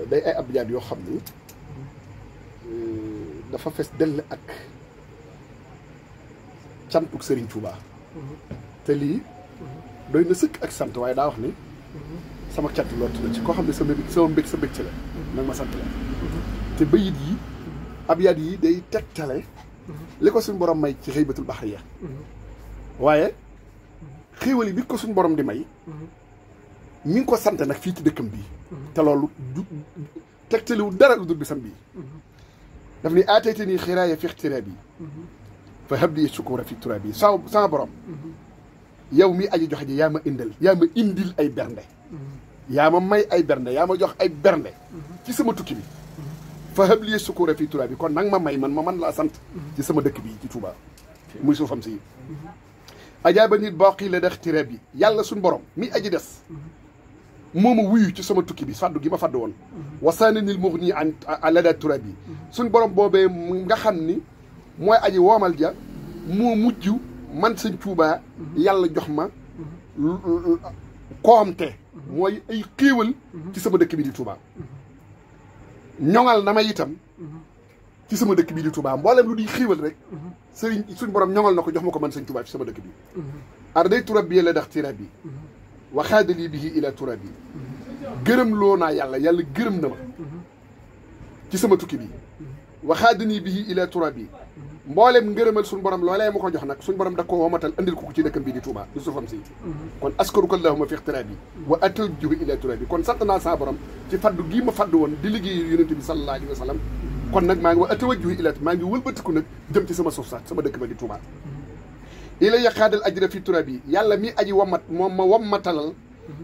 day ay abyaat yoo xam ni dafa fes dell ak cantuk Serigne Touba te lii doy na sëkk ak sant waaye daa wax ni sama cant lott na ci koo xam ne sama mbég sa mbégte la nag ma sant la te bayit yi abyaat yi day tegtale li ko suñ borom may ci xëybatul baxriya waaye xéewal yi bi ko suñ borom di may ñi ngi ko sant nag fii ci dëkkam bii te loolu tegtaliwu dara lu dul bisam bii daf ni aatayte nii xiraaya fi ixtiraabi fa habli shukura fi turaabi sama borom yow mi aji joxe ji yaa ma indil ay bernde yaa ma may ay bernde yaa ma jox ay bernde ci sama tukki bi fa habli shukura fi turaabi kon nag ma may man laa sant ci sama dëkk bi ci Touba muy suufam si ajaaba nit baqi la dex tirab bi yàlla suñ borom mi aji des moo ma wuyu ci sama tukki bi faddu gi ma faddu woon wasaani nil mughni an lada turab bi suñ borom boobee nga xam ni mooy aji woomal ja moo mujj man sëñ Tuubaa yàlla jox ma koomte mooy ay xéewal ci sama dëkk bi di Touba ñoŋal na ma itam ci sama dëkk bi di Touba mboolem lu di xéewal rek sëriñ suñ borom ñoŋal na ko jox ma ko man sëñ Touba ci sama dëkk bi arday turab bi la dax tirab bi waxaadalii bihi ila turab bi gërëm loo naa yàlla gërëm na ma ci sama tukki bi waxaadanii bihi ila turab bi mboolem ngërëmal suñ borom loolee ma ko jox nag suñ borom da ko womatal andil ko ci dëkkam bi di Touba di suufam si kon askaruka allahuma fi ixtiraabi wa atawajjahu ila turab bi kon sant naa saa borom ci faddu gii ma faddu woon di liggéey yonente bi sallallahu alayhi wa sallam kon nag maa ngi wa atawajjahu ila maa ngi wëlbatiku nag jëm ci sama suuf sax sama dëkk ba di Touba ila yaqaadal ajra fi turab yi yàlla mi aji womat moom ma wommatalal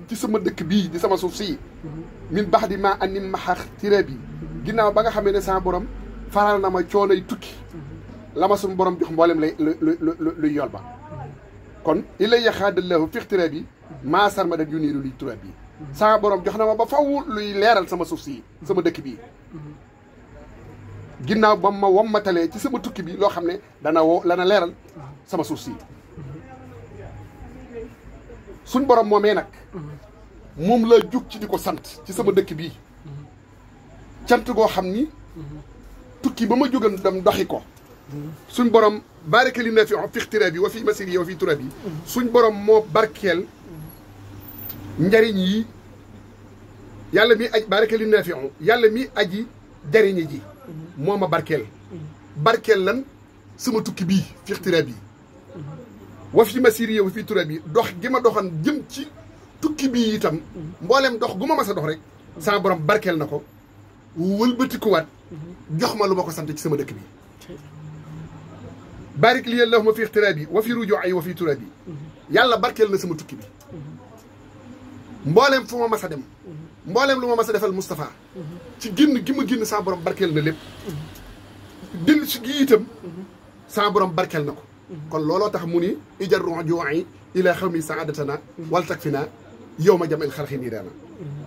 ci sama dëkk bii di sama suuf si min bax di maa anim maxax tirab yi ginnaaw ba nga xamee ne saa borom faral na ma coonay tukki la ma suñu borom jox mboolem lay luy yol ba kon ila yaqaadallahu fi ixtirab yi maa sarmadat yu niiru luy turab yi saa borom jox na ma ba faw luy leeral sama suuf si sama dëkk bii ginnaaw ba ma wommatalee ci sama tukki bi loo xam ne lana leeral sama suuf si suñ borom moomee nag moom laa jug ci di ko sant ci sama dëkk bii cant goo xam ni tukki ba ma jógan dem doxi ko suñ borom barke li na fi ixtiraabi wa fi masiri wa fi turabi suñ borom moo barkeel njariñ yi yàlla mi aj barke li na fi yàlla mi aji jariñi ji moo ma barkeel lan sama tukki bii fi ixtiraabi wa fi masiri wa fi turabi dox gi ma doxan jëm ci tukki bii itam mboolem dox gu ma mas a dox rek sama borom barkeel na ko wëlbatikuwaat jox ma lu ma ko sant ci sama dëkk bi barik li allahumma fi ixtiraabi wa fi rujuu'i wa fi turabi yàlla barkeel na sama tukki bi mboolem fu ma mas a dem mboolem lu ma mas a defal Moustapha ci génn gi ma génn sama borom barkeel na lépp dellu si gi itam sama borom barkeel na ko kon looloo tax mu ni ijar rujuu'i ila xawmi saadatana wal takfina yow ma jamel xalqi niiraana